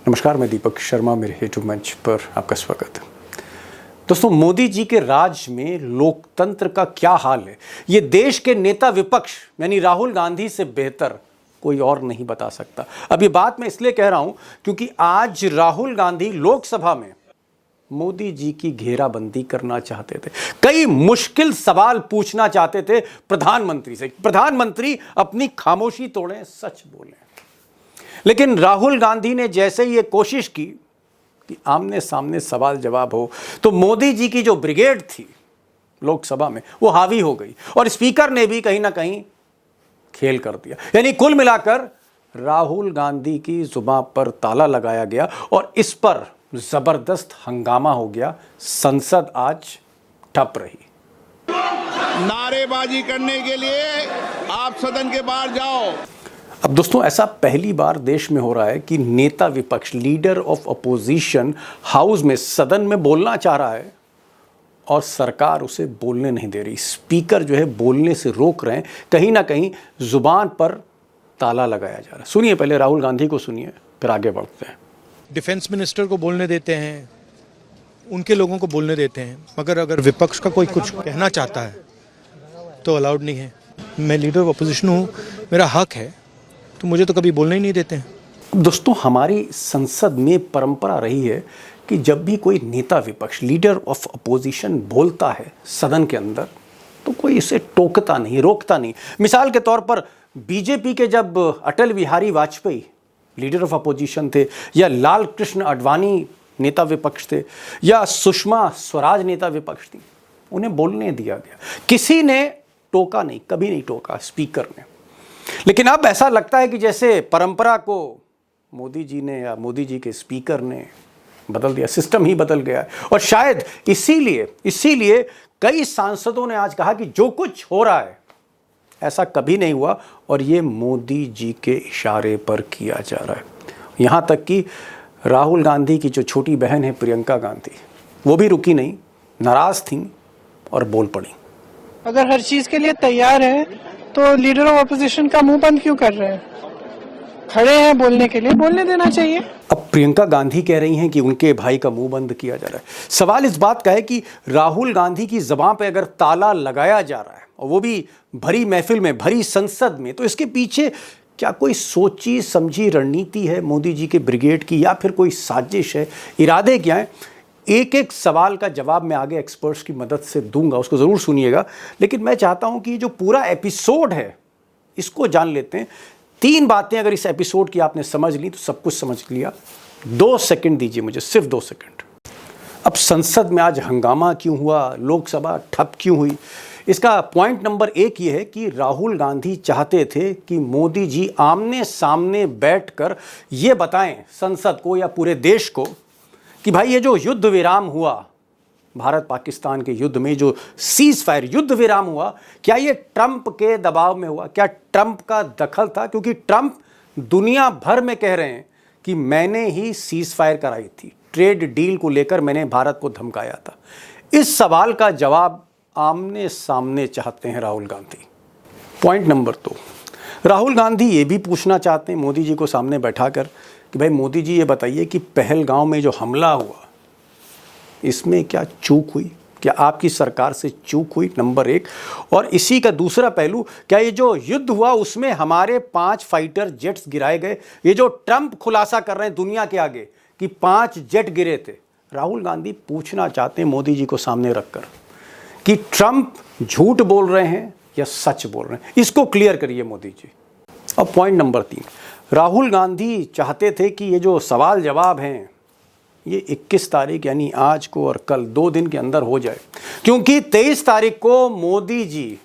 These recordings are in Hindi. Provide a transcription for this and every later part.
नमस्कार, मैं दीपक शर्मा, मेरे हेतु मंच पर आपका स्वागत है। दोस्तों, मोदी जी के राज में लोकतंत्र का क्या हाल है, ये देश के नेता विपक्ष यानी राहुल गांधी से बेहतर कोई और नहीं बता सकता। अब ये बात मैं इसलिए कह रहा हूं क्योंकि आज राहुल गांधी लोकसभा में मोदी जी की घेराबंदी करना चाहते थे, कई मुश्किल सवाल पूछना चाहते थे प्रधानमंत्री से। प्रधानमंत्री अपनी खामोशी तोड़ें, सच बोलें। लेकिन राहुल गांधी ने जैसे ही ये कोशिश की कि आमने सामने सवाल जवाब हो, तो मोदी जी की जो ब्रिगेड थी लोकसभा में वो हावी हो गई और स्पीकर ने भी कहीं ना कहीं खेल कर दिया। यानी कुल मिलाकर राहुल गांधी की जुबान पर ताला लगाया गया और इस पर जबरदस्त हंगामा हो गया। संसद आज ठप रही। नारेबाजी करने के लिए आप सदन के बाहर जाओ। अब दोस्तों, ऐसा पहली बार देश में हो रहा है कि नेता विपक्ष, लीडर ऑफ अपोजिशन हाउस में, सदन में बोलना चाह रहा है और सरकार उसे बोलने नहीं दे रही। स्पीकर जो है बोलने से रोक रहे हैं, कहीं ना कहीं जुबान पर ताला लगाया जा रहा है। सुनिए, पहले राहुल गांधी को सुनिए, फिर आगे बढ़ते हैं। डिफेंस मिनिस्टर को बोलने देते हैं, उनके लोगों को बोलने देते हैं, मगर अगर विपक्ष का कोई कुछ कहना चाहता है तो अलाउड नहीं है। मैं लीडर ऑफ अपोजिशन हूँ, मेरा हक है, तो मुझे तो कभी बोलने ही नहीं देते हैं। दोस्तों, हमारी संसद में परंपरा रही है कि जब भी कोई नेता विपक्ष, लीडर ऑफ अपोजिशन बोलता है सदन के अंदर, तो कोई इसे टोकता नहीं, रोकता नहीं। मिसाल के तौर पर बीजेपी के जब Atal Bihari Vajpayee leader of opposition थे, या लाल कृष्ण आडवाणी नेता विपक्ष थे, या सुषमा स्वराज नेता विपक्ष थी, उन्हें बोलने दिया गया। किसी ने टोका नहीं, कभी नहीं टोका स्पीकर ने। लेकिन अब ऐसा लगता है कि जैसे परंपरा को मोदी जी ने या मोदी जी के स्पीकर ने बदल दिया, सिस्टम ही बदल गया है। और शायद इसीलिए कई सांसदों ने आज कहा कि जो कुछ हो रहा है ऐसा कभी नहीं हुआ और ये मोदी जी के इशारे पर किया जा रहा है। यहाँ तक कि राहुल गांधी की जो छोटी बहन है प्रियंका गांधी, वो भी रुकी नहीं, नाराज थी और बोल पड़ी। अगर हर चीज के लिए तैयार है तो लीडर ऑफ अपोजिशन का मुंह बंद क्यों कर रहे हैं? खड़े हैं बोलने के लिए, बोलने देना चाहिए। अब प्रियंका गांधी कह रही हैं कि उनके भाई का मुंह बंद किया जा रहा है। सवाल इस बात का है कि राहुल गांधी की जुबान पे अगर ताला लगाया जा रहा है और वो भी भरी महफिल में, भरी संसद में, तो इसके पीछे क्या कोई सोची समझी रणनीति है मोदी जी के ब्रिगेड की, या फिर कोई साजिश है? इरादे क्या है? एक एक सवाल का जवाब मैं आगे एक्सपर्ट्स की मदद से दूंगा, उसको ज़रूर सुनिएगा। लेकिन मैं चाहता हूं कि जो पूरा एपिसोड है इसको जान लेते हैं। 3 बातें अगर इस एपिसोड की आपने समझ ली तो सब कुछ समझ लिया। 2 सेकंड दीजिए मुझे, सिर्फ 2 सेकंड। अब संसद में आज हंगामा क्यों हुआ, लोकसभा ठप क्यों हुई? इसका पॉइंट नंबर 1 ये है कि राहुल गांधी चाहते थे कि मोदी जी आमने सामने बैठकर ये बताएं संसद को या पूरे देश को कि भाई ये जो युद्ध विराम हुआ, भारत पाकिस्तान के युद्ध में जो सीज फायर युद्ध विराम हुआ, क्या ये ट्रंप के दबाव में हुआ? क्या ट्रंप का दखल था? क्योंकि ट्रंप दुनिया भर में कह रहे हैं कि मैंने ही सीज फायर कराई थी, ट्रेड डील को लेकर मैंने भारत को धमकाया था। इस सवाल का जवाब आमने सामने चाहते हैं राहुल गांधी। पॉइंट नंबर 2, राहुल गांधी ये भी पूछना चाहते हैं मोदी जी को सामने बैठाकर कि भाई मोदी जी ये बताइए कि पहलगांव में जो हमला हुआ इसमें क्या चूक हुई, क्या आपकी सरकार से चूक हुई? नंबर 1। और इसी का दूसरा पहलू, क्या ये जो युद्ध हुआ उसमें हमारे 5 फाइटर जेट्स गिराए गए? ये जो ट्रंप खुलासा कर रहे हैं दुनिया के आगे कि 5 जेट गिरे थे, राहुल गांधी पूछना चाहते हैं मोदी जी को सामने रखकर कि ट्रंप झूठ बोल रहे हैं या सच बोल रहे हैं। इसको क्लियर करिए मोदी जी। अब पॉइंट नंबर 3, राहुल गांधी चाहते थे कि ये जो सवाल जवाब हैं ये 21 तारीख यानी आज को और कल 2 दिन के अंदर हो जाए, क्योंकि 23 तारीख को मोदी जी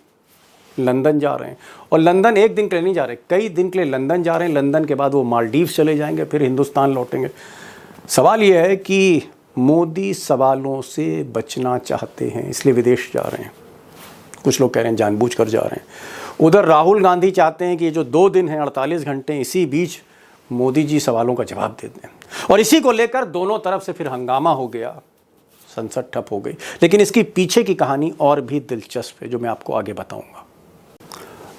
लंदन जा रहे हैं। और लंदन एक दिन के लिए नहीं जा रहे, कई दिन के लिए लंदन जा रहे हैं। लंदन के बाद वो मालदीव्स चले जाएंगे, फिर हिंदुस्तान लौटेंगे। सवाल ये है कि मोदी सवालों से बचना चाहते हैं, इसलिए विदेश जा रहे हैं। कुछ लोग कह रहे हैं जानबूझकर जा रहे हैं। उधर राहुल गांधी चाहते हैं कि ये जो 2 दिन हैं, 48 घंटे, इसी बीच मोदी जी सवालों का जवाब देते हैं। और इसी को लेकर दोनों तरफ से फिर हंगामा हो गया, संसद ठप हो गई। लेकिन इसकी पीछे की कहानी और भी दिलचस्प है जो मैं आपको आगे बताऊंगा।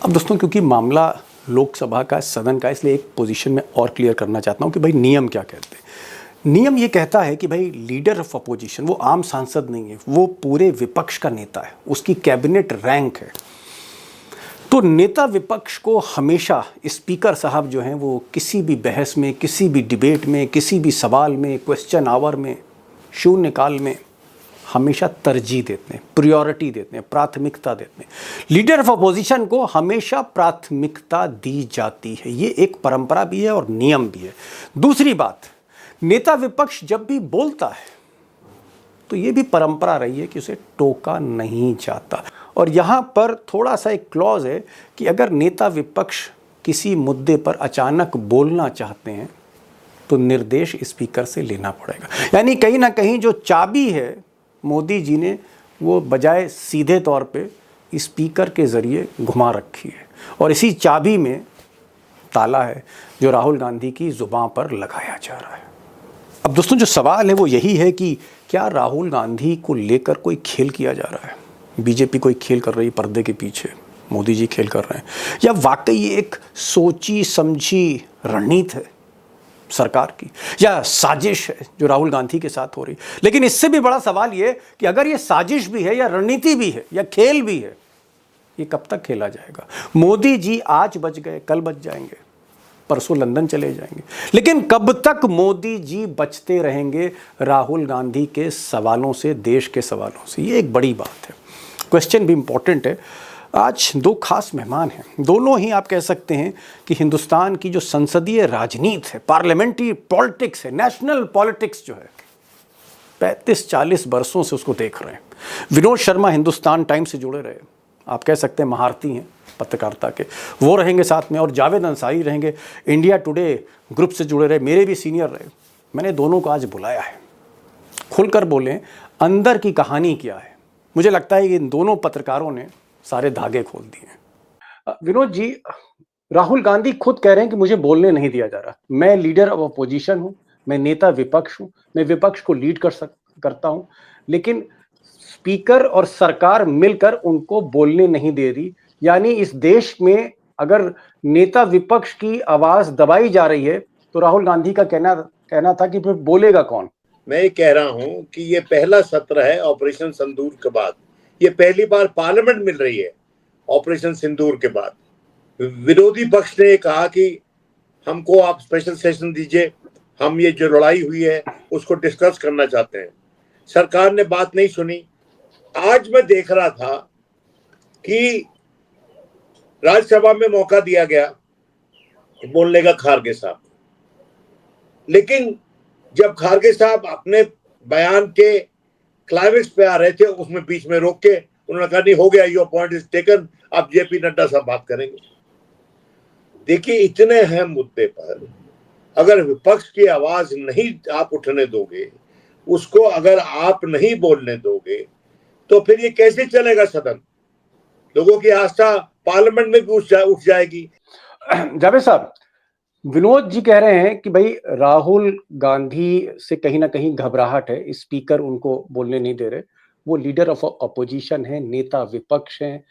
अब दोस्तों, क्योंकि मामला लोकसभा का, सदन का, इसलिए एक पोजीशन में और क्लियर करना चाहता हूं कि भाई नियम क्या कहते हैं। नियम ये कहता है कि भाई लीडर ऑफ अपोजिशन वो आम सांसद नहीं है, वो पूरे विपक्ष का नेता है, उसकी कैबिनेट रैंक है। तो नेता विपक्ष को हमेशा स्पीकर साहब जो हैं वो किसी भी बहस में, किसी भी डिबेट में, किसी भी सवाल में, क्वेश्चन आवर में, शून्यकाल में हमेशा तरजीह देते हैं, प्रायोरिटी देते हैं, प्राथमिकता देते हैं। लीडर ऑफ अपोजिशन को हमेशा प्राथमिकता दी जाती है, ये एक परंपरा भी है और नियम भी है। दूसरी बात, नेता विपक्ष जब भी बोलता है तो ये भी परंपरा रही है कि उसे टोका नहीं जाता। और यहाँ पर थोड़ा सा एक क्लॉज है कि अगर नेता विपक्ष किसी मुद्दे पर अचानक बोलना चाहते हैं तो निर्देश स्पीकर से लेना पड़ेगा। यानी कहीं ना कहीं जो चाबी है मोदी जी ने वो बजाय सीधे तौर पे स्पीकर के ज़रिए घुमा रखी है, और इसी चाबी में ताला है जो राहुल गांधी की ज़ुबान पर लगाया जा रहा है। अब दोस्तों जो सवाल है वो यही है कि क्या राहुल गांधी को लेकर कोई खेल किया जा रहा है? बीजेपी कोई खेल कर रही है पर्दे के पीछे, मोदी जी खेल कर रहे हैं, या वाकई एक सोची समझी रणनीति है सरकार की, या साजिश है जो राहुल गांधी के साथ हो रही? लेकिन इससे भी बड़ा सवाल ये कि अगर ये साजिश भी है या रणनीति भी है या खेल भी है, ये कब तक खेला जाएगा? मोदी जी आज बच गए, कल बच जाएंगे, परसों लंदन चले जाएंगे, लेकिन कब तक मोदी जी बचते रहेंगे राहुल गांधी के सवालों से, देश के सवालों से? ये एक बड़ी बात है, क्वेश्चन भी इंपॉर्टेंट है। आज दो खास मेहमान हैं, दोनों ही आप कह सकते हैं कि हिंदुस्तान की जो संसदीय राजनीति है, पार्लियामेंट्री पॉलिटिक्स है, नेशनल पॉलिटिक्स जो है 35-40 वर्षों से उसको देख रहे हैं। विनोद शर्मा हिंदुस्तान टाइम्स से जुड़े रहे, आप कह सकते हैं महारथी हैं पत्रकारिता के, वो रहेंगे साथ में, और जावेद अंसारी रहेंगे, इंडिया टुडे ग्रुप से जुड़े रहे, मेरे भी सीनियर रहे। मैंने दोनों को आज बुलाया है, खुलकर बोलें अंदर की कहानी क्या है। मुझे लगता है कि इन दोनों पत्रकारों ने सारे धागे खोल दिए। विनोद जी, राहुल गांधी खुद कह रहे हैं कि मुझे बोलने नहीं दिया जा रहा, मैं लीडर ऑफ अपोजिशन हूं, मैं नेता विपक्ष हूं, मैं विपक्ष को लीड करता हूं, लेकिन स्पीकर और सरकार मिलकर उनको बोलने नहीं दे रही। यानी इस देश में अगर नेता विपक्ष की आवाज दबाई जा रही है तो राहुल गांधी का कहना था कि फिर बोलेगा कौन? मैं ये कह रहा हूं कि ये पहला सत्र है ऑपरेशन सिंदूर के बाद, ये पहली बार पार्लियामेंट मिल रही है ऑपरेशन सिंदूर के बाद। विरोधी पक्ष ने कहा कि हमको आप स्पेशल सेशन दीजिए, हम ये जो लड़ाई हुई है उसको डिस्कस करना चाहते हैं। सरकार ने बात नहीं सुनी। आज मैं देख रहा था कि राज्यसभा में मौका दिया गया बोलने का खारगे साहब, लेकिन जब खारगे साहब अपने बयान के क्लाइमेक्स पे आ रहे थे उसमें बीच में रोक के उन्होंने कहा नहीं हो गया, योर पॉइंट इज टेकन, अब जेपी नड्डा साहब बात करेंगे। देखिए इतने अहम मुद्दे पर अगर विपक्ष की आवाज नहीं आप उठने दोगे, उसको अगर आप नहीं बोलने दोगे, तो फिर ये कैसे चलेगा सदन? लोगों की आस्था पार्लियामेंट में भी उठ जाएगी। जावेद साहब, विनोद जी कह रहे हैं कि भाई राहुल गांधी से कहीं ना कहीं घबराहट है, स्पीकर उनको बोलने नहीं दे रहे, वो लीडर ऑफ अपोजिशन है, नेता विपक्ष हैं।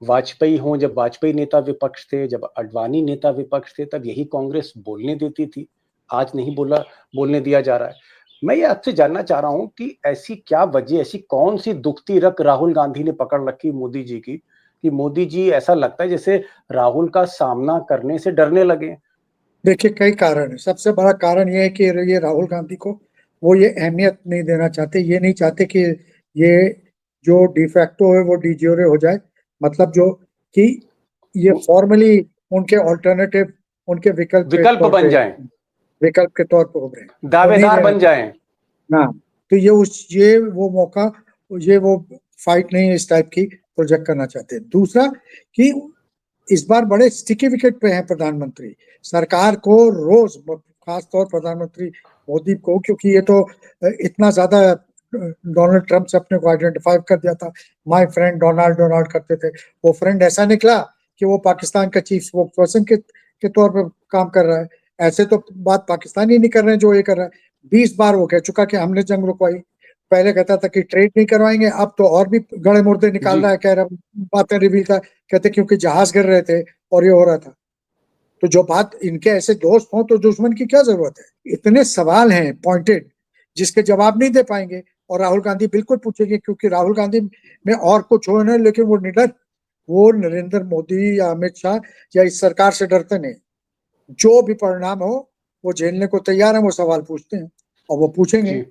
वाजपेयी हों, जब वाजपेयी नेता विपक्ष थे, जब अडवाणी नेता विपक्ष थे, तब यही कांग्रेस बोलने देती थी, आज नहीं बोलने दिया जा रहा है। मैं ये आपसे जानना चाह रहा हूं कि ऐसी क्या वजह, ऐसी कौन सी दुखती रग राहुल गांधी ने पकड़ रखी मोदी जी की कि मोदी जी ऐसा लगता है जैसे राहुल का सामना करने से डरने लगे? देखिए कई कारण है। सबसे बड़ा कारण ये है कि ये राहुल गांधी को वो ये अहमियत नहीं देना चाहते, ये नहीं चाहते कि ये जो डिफैक्टो है वो डिज्योरे हो जाए, मतलब जो कि ये फॉर्मली उनके ऑल्टरनेटिव, उनके विकल्प बन जाएं, विकल्प के तौर पर उभरे, दावेदार बन जाएं ना। तो ये वो मौका, ये वो फाइट नहीं इस टाइप की प्रोजेक्ट करना चाहते हैं। दूसरा कि इस बार बड़े स्टिकी विकेट पे हैं प्रधानमंत्री, सरकार को रोज, खास तौर प्रधानमंत्री मोदी को, क्योंकि ये तो इतना ज्यादा डोनाल्ड ट्रंप से अपने को आइडेंटिफाई कर दिया था, माय फ्रेंड डोनाल्ड करते थे, वो फ्रेंड ऐसा निकला कि वो पाकिस्तान का चीफ स्पोक्सपर्सन के तौर पर काम कर रहा है। ऐसे तो बात पाकिस्तानी नहीं कर रहे हैं जो ये कर रहा है। 20 बार वो कह चुका कि हमने जंग रुकवाई, पहले कहता था कि ट्रेड नहीं करवाएंगे, अब तो और भी गड़े मुर्दे निकाल रहा है, कह रहा बातें रिवील का, कहते क्योंकि जहाज गिर रहे थे और ये हो रहा था। तो जो बात इनके ऐसे दोस्त हों तो दुश्मन की क्या जरूरत है? इतने सवाल हैं पॉइंटेड जिसके जवाब नहीं दे पाएंगे, और राहुल गांधी बिल्कुल पूछेंगे, क्योंकि राहुल गांधी में और कुछ हो ना, लेकिन वो निडर, वो नरेंद्र मोदी या अमित शाह या इस सरकार से डरते नहीं। जो भी परिणाम हो वो झेलने को तैयार है, वो सवाल पूछते हैं और वो पूछेंगे।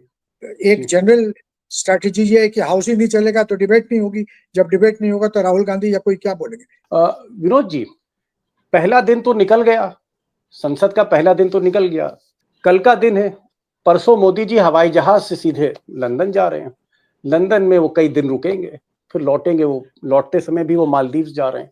एक जनरल स्ट्रैटेजी ये है कि हाउस ही नहीं चलेगा तो डिबेट नहीं होगी, जब डिबेट नहीं होगा तो राहुल गांधी या कोई क्या बोलेंगे। विनोद जी, पहला दिन तो निकल गया, संसद का पहला दिन तो निकल गया, कल का दिन है। परसों मोदी जी हवाई जहाज से सीधे लंदन जा रहे हैं। लंदन में वो कई दिन रुकेंगे, फिर लौटेंगे। वो लौटते समय भी वो मालदीव्स जा रहे हैं।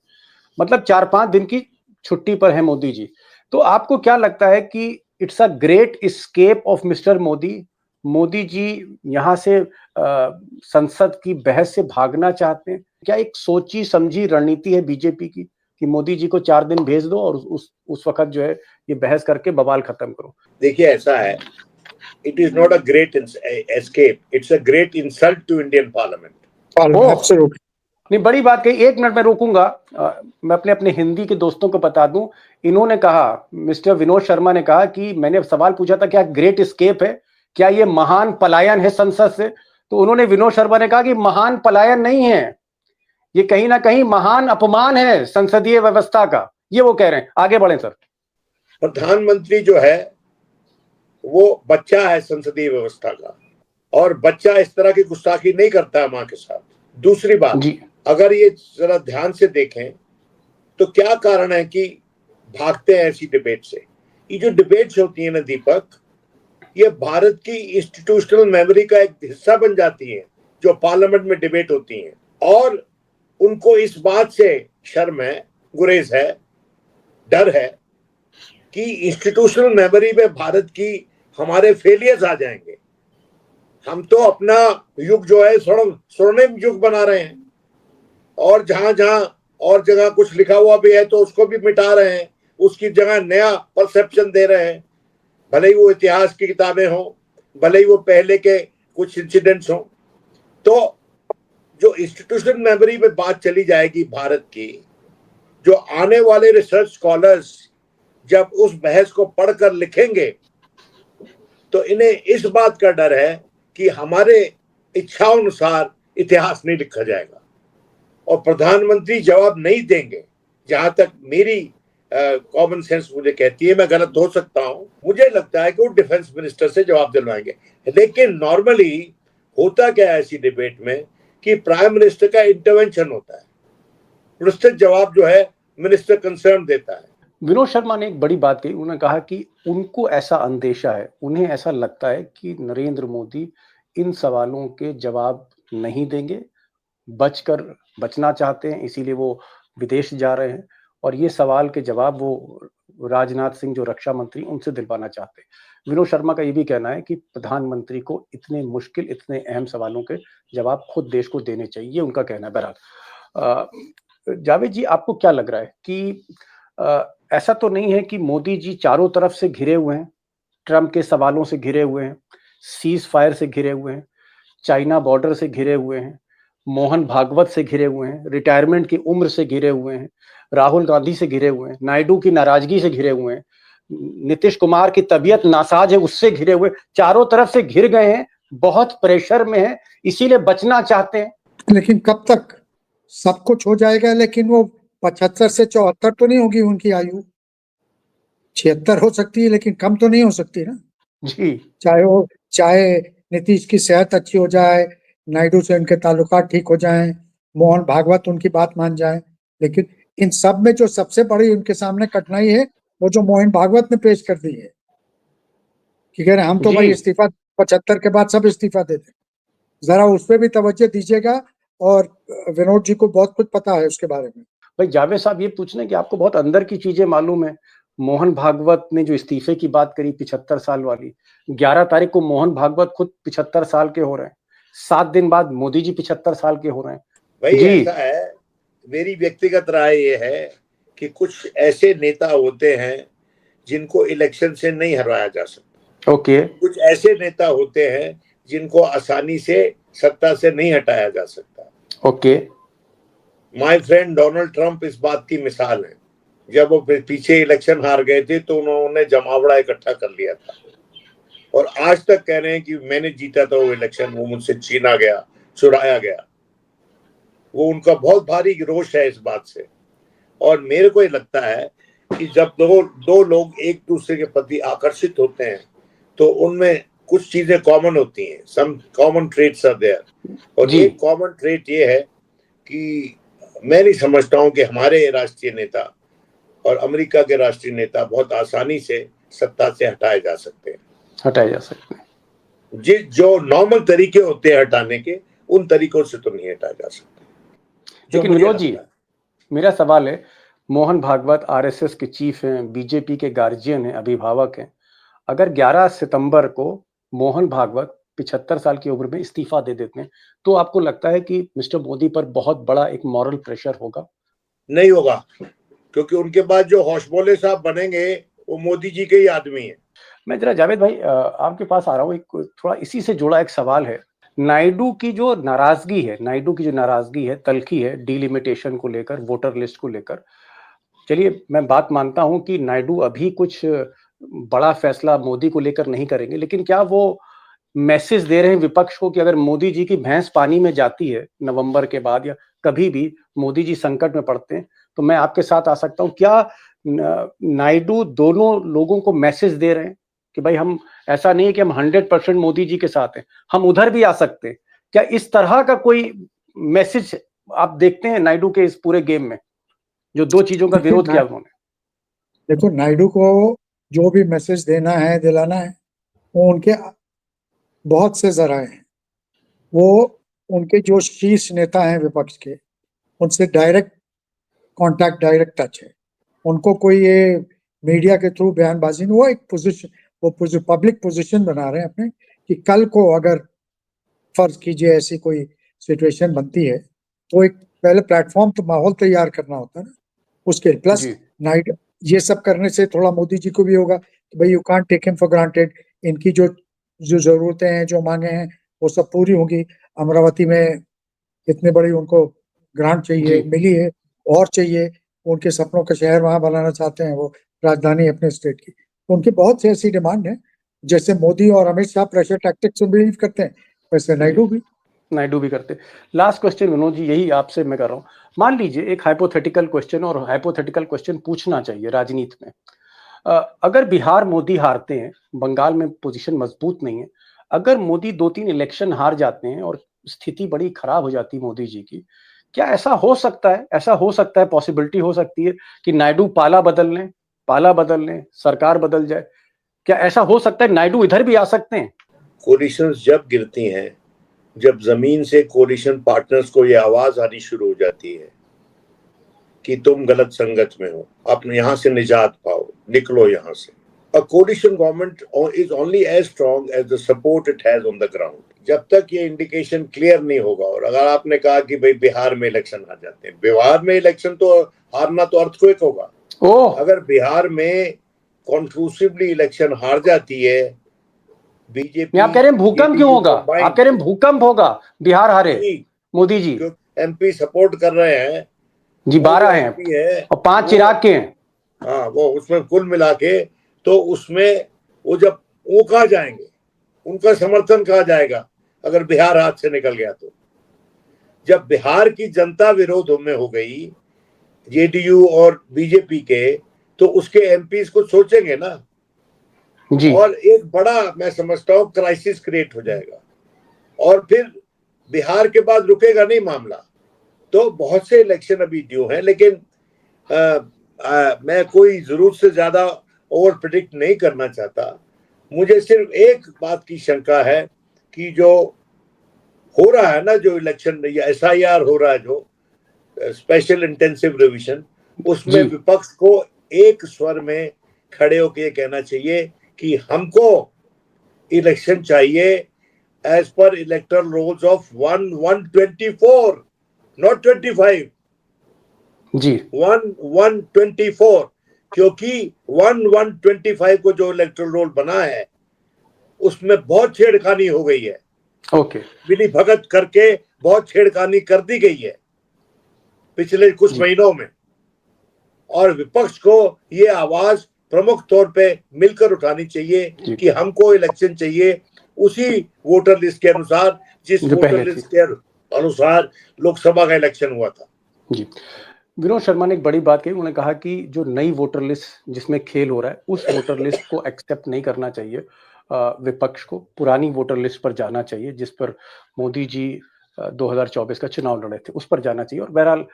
मतलब 4-5 दिन की छुट्टी पर है मोदी जी। तो आपको क्या लगता है कि it's a great escape of mister Modi? Modi ji यहाँ से संसद की बहस से भागना चाहते हैं? क्या एक सोची समझी रणनीति है बीजेपी की कि मोदी जी को 4 दिन भेज दो और उस वक्त जो है ये बहस करके बवाल खत्म करो? देखिए, ऐसा है, it is not a great escape, it's a great insult to Indian parliament. नहीं, बड़ी बात कही। 1 मिनट में रोकूंगा। मैं अपने हिंदी के दोस्तों को बता दूं, इन्होंने कहा, मिस्टर विनोद शर्मा ने कहा कि मैंने सवाल पूछा था क्या ग्रेट एस्केप है, क्या ये महान पलायन है संसद से? तो उन्होंने, विनोद शर्मा ने कहा कि महान पलायन नहीं है, ये कहीं ना कहीं महान अपमान है संसदीय व्यवस्था का। ये वो कह रहे हैं। आगे बढ़े सर। प्रधानमंत्री जो है वो बच्चा है संसदीय व्यवस्था का, और बच्चा इस तरह की गुस्ताखी नहीं करता है मां के साथ। दूसरी बात जी, अगर ये जरा ध्यान से देखें तो क्या कारण है कि भागते हैं ऐसी डिबेट से? ये जो डिबेट्स होती है ना दीपक, ये भारत की इंस्टीट्यूशनल मेमोरी का एक हिस्सा बन जाती है, जो पार्लियामेंट में डिबेट होती है, और उनको इस बात से शर्म है, गुरेज है, डर है कि इंस्टीट्यूशनल मेमोरी में भारत की हमारे फेलियर्स आ जाएंगे। हम तो अपना युग जो है स्वर्णिम युग बना रहे हैं, और जहां जहां और जगह कुछ लिखा हुआ भी है तो उसको भी मिटा रहे हैं, उसकी जगह नया परसेप्शन दे रहे हैं, भले ही वो इतिहास की किताबें हों, भले ही वो पहले के कुछ इंसिडेंट्स हों। तो जो इंस्टीट्यूशनल मेमोरी में बात चली जाएगी भारत की, जो आने वाले रिसर्च स्कॉलर्स जब उस बहस को पढ़कर लिखेंगे तो इन्हें इस बात का डर है कि हमारे इच्छानुसार इतिहास नहीं लिखा जाएगा और प्रधानमंत्री जवाब नहीं देंगे। जहां तक मेरी कॉमन सेंस मुझे कहती है, मैं गलत हो सकता हूं, मुझे लगता है कि वो डिफेंस मिनिस्टर से जवाब दिलवाएंगे। लेकिन नॉर्मली होता क्या है ऐसी डिबेट में कि प्राइम मिनिस्टर का इंटरवेंशन होता है, प्रस्तुत जवाब जो है मिनिस्टर कंसर्न देता है। विनोद शर्मा ने एक बड़ी बात कही। उन्होंने कहा कि उनको ऐसा अंदेशा है, उन्हें ऐसा लगता है कि नरेंद्र मोदी इन सवालों के जवाब नहीं देंगे, बचना चाहते हैं, इसीलिए वो विदेश जा रहे हैं, और ये सवाल के जवाब वो राजनाथ सिंह जो रक्षा मंत्री, उनसे दिलवाना चाहते हैं। विनोद शर्मा का ये भी कहना है कि प्रधानमंत्री को इतने मुश्किल, इतने अहम सवालों के जवाब खुद देश को देने चाहिए, ये उनका कहना है। बहरहाल जावेद जी, आपको क्या लग रहा है कि ऐसा तो नहीं है कि मोदी जी चारों तरफ से घिरे हुए हैं, ट्रंप के सवालों से घिरे हुए हैं, सीज फायर से घिरे हुए हैं, चाइना बॉर्डर से घिरे हुए हैं, मोहन भागवत से घिरे हुए हैं, रिटायरमेंट की उम्र से घिरे हुए हैं, राहुल गांधी से घिरे हुए हैं, नायडू की नाराजगी से घिरे हुए हैं, नीतीश कुमार की तबीयत नासाज है उससे घिरे हुए, चारों तरफ से घिर गए हैं, बहुत प्रेशर में है, इसीलिए बचना चाहते हैं। लेकिन कब तक सब कुछ हो जाएगा? लेकिन वो 75 से 74 तो नहीं होगी उनकी आयु, 76 हो सकती है, लेकिन कम तो नहीं हो सकती ना जी। चाहे नीतीश की सेहत अच्छी हो जाए, नायडू से उनके ताल्लुकात ठीक हो जाएं, मोहन भागवत उनकी बात मान जाए, लेकिन इन सब में जो सबसे बड़ी उनके सामने कठिनाई है वो जो मोहन भागवत ने पेश कर दी है कि कह रहे हम तो भाई इस्तीफा 75 के बाद सब इस्तीफा देते। जरा उस पर भी तवज्जो दीजिएगा, और विनोद जी को बहुत कुछ पता है उसके बारे में। भाई जावेद साहब, ये पूछने कि आपको बहुत अंदर की चीजें मालूम है। मोहन भागवत ने जो इस्तीफे की बात करी 75 साल वाली, 11 तारीख को मोहन भागवत खुद 75 साल के हो रहे हैं, 7 दिन बाद मोदी जी 75 साल के हो रहे हैं। भाई ऐसा है, मेरी व्यक्तिगत राय ये है कि कुछ ऐसे नेता होते हैं जिनको इलेक्शन से नहीं हराया जा सकता। ओके। कुछ ऐसे नेता होते हैं जिनको आसानी से सत्ता से नहीं हटाया जा सकता। Okay. My friend Donald Trump इस बात की मिसाल है। जब वो पीछे इलेक्शन हार गए थे तो उन्होंने जमावड़ा इकट्ठा कर लिया था और आज तक कह रहे हैं कि मैंने जीता था वो इलेक्शन, वो मुझसे छीना गया, चुराया गया। वो उनका बहुत भारी रोष है इस बात से। और मेरे को ये लगता है कि जब दो लोग एक दूसरे के प्रति आकर्षित होते हैं तो उनमें कुछ चीजें कॉमन होती हैं, some common traits are there. और एक कॉमन ट्रेट ये है कि मैं नहीं समझता हूं कि हमारे राष्ट्रीय नेता और अमेरिका के राष्ट्रीय नेता बहुत आसानी से सत्ता से हटाए जा सकते हैं। जो नॉर्मल तरीके होते हैं हटाने के, उन तरीकों से तो नहीं हटाया जा सकता। लेकिन विनोद जी, मेरा सवाल है, मोहन भागवत आरएसएस के चीफ हैं, बीजेपी के गार्जियन हैं, अभिभावक हैं। अगर 11 सितंबर को मोहन भागवत 75 साल की उम्र में इस्तीफा दे देते हैं तो आपको लगता है कि मिस्टर मोदी पर बहुत बड़ा एक मॉरल प्रेशर होगा? नहीं होगा, क्योंकि उनके बाद जो होशबोले साहब बनेंगे वो मोदी जी के ही आदमी है। मैं जरा जावेद भाई आपके पास आ रहा हूँ, एक थोड़ा इसी से जुड़ा एक सवाल है। नायडू की जो नाराजगी है, तल्खी है डिलिमिटेशन को लेकर, वोटर लिस्ट को लेकर, चलिए मैं बात मानता हूं कि नायडू अभी कुछ बड़ा फैसला मोदी को लेकर नहीं करेंगे, लेकिन क्या वो मैसेज दे रहे हैं विपक्ष को कि अगर मोदी जी की भैंस पानी में जाती है नवंबर के बाद या कभी भी मोदी जी संकट में पड़ते हैं तो मैं आपके साथ आ सकता हूं? क्या नायडू दोनों लोगों को मैसेज दे रहे हैं कि भाई हम, ऐसा नहीं है कि हम 100% मोदी जी के साथ हैं, हम उधर भी आ सकते हैं? क्या इस तरह का कोई मैसेज आप देखते हैं नायडू के इस पूरे गेम में, जो दो चीजों का विरोध किया उन्होंने? देखो, नायडू को जो भी मैसेज देना है, दिलाना है, वो उनके बहुत से जराए हैं। वो उनके जो शीर्ष नेता हैं विपक्ष के, उनसे डायरेक्ट कांटेक्ट, डायरेक्ट टच है। उनको कोई ये मीडिया के थ्रू बयानबाजी नहीं, वो एक पोजीशन, वो पब्लिक पोजीशन बना रहे हैं अपने कि कल को अगर फर्ज कीजिए ऐसी कोई सिचुएशन बनती है तो एक पहले प्लेटफॉर्म तो माहौल तैयार करना होता है ना उसके। प्लस नाइट ये सब करने से थोड़ा मोदी जी को भी होगा कि भाई you can't take him for granted, इनकी जो जरूरतें हैं, जो मांगे हैं, वो सब पूरी होंगी। अमरावती में इतने बड़ी उनको ग्रांट चाहिए, मिली है, और चाहिए, उनके सपनों का शहर वहां बनाना चाहते हैं, वो राजधानी अपने स्टेट की। उनकी बहुत सी ऐसी डिमांड है। जैसे मोदी और अमित शाह प्रेशर टैक्टिक्स में बिलीव करते हैं, वैसे नायडू भी करते। लास्ट क्वेश्चन विनोद जी, यही आपसे मैं कर रहा हूँ। मान लीजिए एक हाइपोथेटिकल क्वेश्चन, और हाइपोथेटिकल क्वेश्चन पूछना चाहिए राजनीति में। अगर बिहार मोदी हारते हैं, बंगाल में पोजीशन मजबूत नहीं है, अगर मोदी 2-3 इलेक्शन हार जाते हैं और स्थिति बड़ी खराब हो जाती है मोदी जी की, क्या ऐसा हो सकता है, पॉसिबिलिटी हो सकती है कि नायडू पाला बदल लें, सरकार बदल जाए? क्या ऐसा हो सकता है? नायडू इधर भी आ सकते हैं? कोलिशंस जब गिरती हैं, जब जमीन से कोलिशन पार्टनर्स को ये आवाज आनी शुरू हो जाती है कि तुम गलत संगत में हो, अपने यहां से निजात पाओ, निकलो यहां से। A coalition government is only as strong as the support it has on the ground. जब तक ये इंडिकेशन क्लियर नहीं होगा, और अगर आपने कहा कि भाई बिहार में इलेक्शन हार जाते हैं, बिहार में इलेक्शन तो हारना तो अर्थक्वेक होगा। अगर बिहार में कंक्लूसिवली इलेक्शन हार जाती है बीजेपी, आप कह रहे हैं भूकंप क्यों होगा? आप कह रहे हैं भूकंप होगा बिहार हारे मोदी जी? एमपी सपोर्ट कर रहे हैं जी, 12 हैं और 5 चिराग के हैं। हाँ, वो उसमें कुल मिला के तो उसमें वो जब वो कहाँ जाएंगे, उनका समर्थन कहाँ जाएगा अगर बिहार हाथ से निकल गया? तो जब बिहार की जनता विरोध में हो गई जेडीयू और बीजेपी के, तो उसके एमपीज को सोचेंगे ना जी। और एक बड़ा, मैं समझता हूँ, क्राइसिस क्रिएट हो जाएगा और फिर बिहार के बाद रुकेगा नहीं मामला। तो बहुत से इलेक्शन अभी ड्यू हैं, लेकिन मैं कोई जरूरत से ज्यादा ओवर प्रेडिक्ट नहीं करना चाहता। मुझे सिर्फ एक बात की शंका है कि जो हो रहा है ना, जो इलेक्शन या एसआईआर हो रहा है, जो स्पेशल इंटेंसिव रिवीजन, उसमें विपक्ष को एक स्वर में खड़े होकर ये कहना चाहिए कि हमको इलेक्शन चाहिए एज पर इलेक्टोरल रोल्स ऑफ 124, नॉट 25 जी, 124, क्योंकि 125 को जो इलेक्टोरल रोल बना है उसमें बहुत छेड़खानी हो गई है। मिली भगत करके बहुत छेड़खानी कर दी गई है पिछले कुछ महीनों में, और विपक्ष को ये आवाज प्रमुख तौर पे मिलकर उठानी चाहिए कि हमको इलेक्शन चाहिए उसी वोटर लिस्ट के अनुसार जिस वोटर लिस्ट के अनुसार लोकसभा का इलेक्शन हुआ था। जी, विनोद शर्मा ने एक बड़ी बात कही। उन्होंने कहा कि जो नई वोटर लिस्ट जिसमें खेल हो रहा है उस वोटर लिस्ट को एक्सेप्ट नहीं करना चाहिए विपक्ष को, पुरानी वोटर लिस्ट पर जाना चाहिए जिस पर मोदी जी 2024 का चुनाव लड़े थे, उस पर जाना चाहिए। और बहरहाल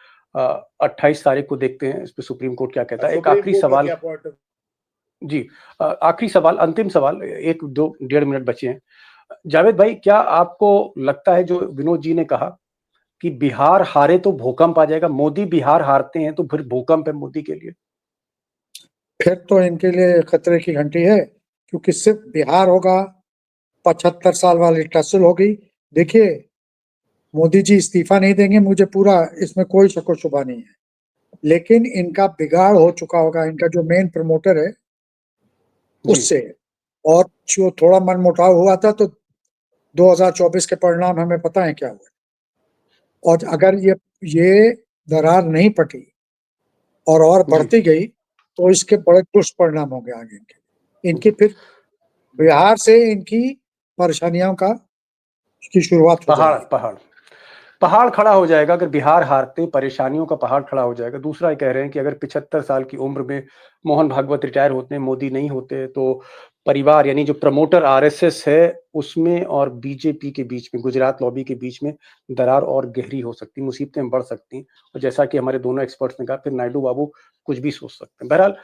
28 तारीख को देखते हैं इस पर सुप्रीम कोर्ट क्या कहता है। एक आखिरी सवाल जी, आखिरी सवाल, अंतिम सवाल, 1-2-1.5 मिनट बचे हैं। जावेद भाई, क्या आपको लगता है जो विनोद जी ने कहा कि बिहार हारे तो भूकंप आ जाएगा, मोदी बिहार हारते हैं तो फिर भूकंप है मोदी के लिए? फिर तो इनके लिए खतरे की घंटी है, क्योंकि सिर्फ बिहार होगा, 75 साल वाली टसल होगी। देखिए, मोदी जी इस्तीफा नहीं देंगे, मुझे पूरा इसमें कोई शक और शुबा नहीं है, लेकिन इनका बिगाड़ हो चुका होगा, इनका जो मेन प्रमोटर है उससे, और जो थोड़ा मनमुटाव हुआ था तो 2024 के परिणाम हमें पता है क्या हुआ। और अगर ये दरार नहीं पटी और बढ़ती गई तो इसके बड़े दुष्परिणाम होंगे आगे इनके। फिर बिहार से इनकी परेशानियों की शुरुआत हो जाएगी। पहाड़ खड़ा हो जाएगा अगर बिहार हारते, परेशानियों का पहाड़ खड़ा हो जाएगा। दूसरा ये कह रहे हैं कि अगर 75 साल की उम्र में मोहन भागवत रिटायर होते हैं, मोदी नहीं होते, तो परिवार यानी जो प्रमोटर आरएसएस है उसमें और बीजेपी के बीच में, गुजरात लॉबी के बीच में दरार और गहरी हो सकती, मुसीबतें बढ़ सकती। और जैसा कि हमारे दोनों एक्सपर्ट्स ने कहा, फिर नायडू बाबू कुछ भी सोच सकते हैं। बहरहाल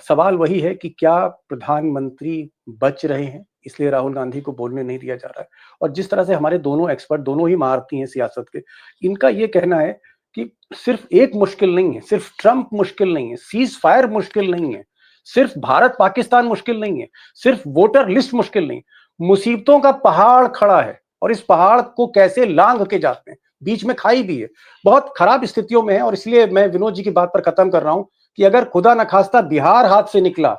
सवाल वही है कि क्या प्रधानमंत्री बच रहे हैं, इसलिए राहुल गांधी को बोलने नहीं दिया जा रहा है। और जिस तरह से हमारे दोनों एक्सपर्ट, दोनों ही महारथी हैं सियासत के, इनका ये कहना है कि सिर्फ एक मुश्किल नहीं है, सिर्फ ट्रंप मुश्किल नहीं है, सीज फायर मुश्किल नहीं है, सिर्फ भारत पाकिस्तान मुश्किल नहीं है, सिर्फ वोटर लिस्ट मुश्किल नहीं, मुसीबतों का पहाड़ खड़ा है। और इस पहाड़ को कैसे लांघ के जाते हैं, बीच में खाई भी है, बहुत खराब स्थितियों में है। और इसलिए मैं विनोद जी की बात पर खत्म कर रहा हूं कि अगर खुदा न खास्ता बिहार हाथ से निकला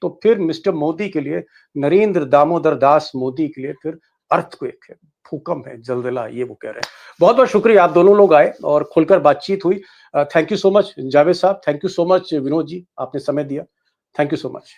तो फिर मिस्टर मोदी के लिए, नरेंद्र दामोदर दास मोदी के लिए फिर अर्थक्वेक है, भूकंप है, जलजला, ये वो कह रहे हैं। बहुत बहुत शुक्रिया, आप दोनों लोग आए और खुलकर बातचीत हुई। Thank you so much Javed साहब, thank you so much Vinod ji, आपने समय दिया, थैंक यू सो मच।